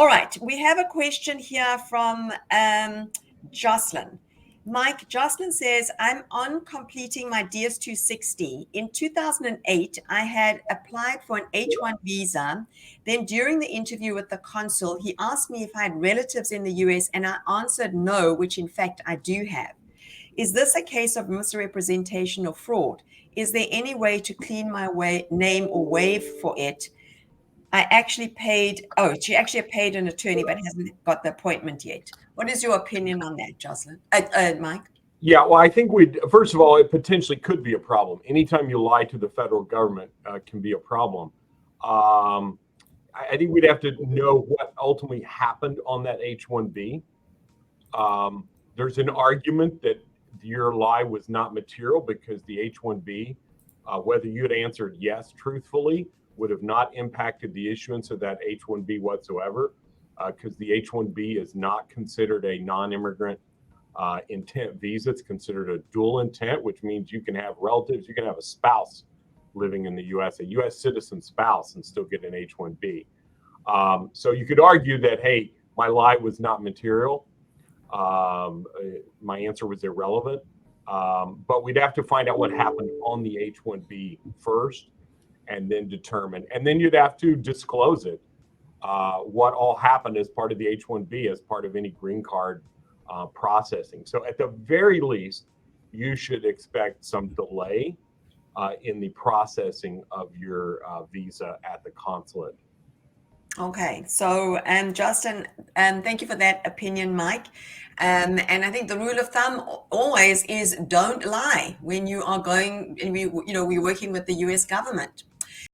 All right, we have a question here from Jocelyn. Mike, Jocelyn says, I'm on completing my DS-260. In 2008, I had applied for an H-1 visa. Then during the interview with the consul, he asked me if I had relatives in the US, and I answered no, which in fact I do have. Is this a case of misrepresentation or fraud? Is there any way to clean my name or waive for it? I actually paid, she actually paid an attorney, but hasn't got the appointment yet. What is your opinion on that, Jocelyn? Mike? Yeah, well, I think first of all, it potentially could be a problem. Anytime you lie to the federal government can be a problem. I think we'd have to know what ultimately happened on that H-1B. There's an argument that your lie was not material because the H-1B, whether you had answered yes truthfully, would have not impacted the issuance of that H-1B whatsoever, because the H-1B is not considered a non-immigrant intent visa. It's considered a dual intent, which means you can have relatives, you can have a spouse living in the U.S., a U.S. citizen spouse, and still get an H-1B. So you could argue that, hey, my lie was not material. My answer was irrelevant. But we'd have to find out what happened on the H-1B first, and then determine. And then you'd have to disclose it, what all happened as part of the H-1B, as part of any green card processing. So at the very least, you should expect some delay in the processing of your visa at the consulate. Okay, so Justin, thank you for that opinion, Mike. And I think the rule of thumb always is don't lie when you are going, and we're working with the US government.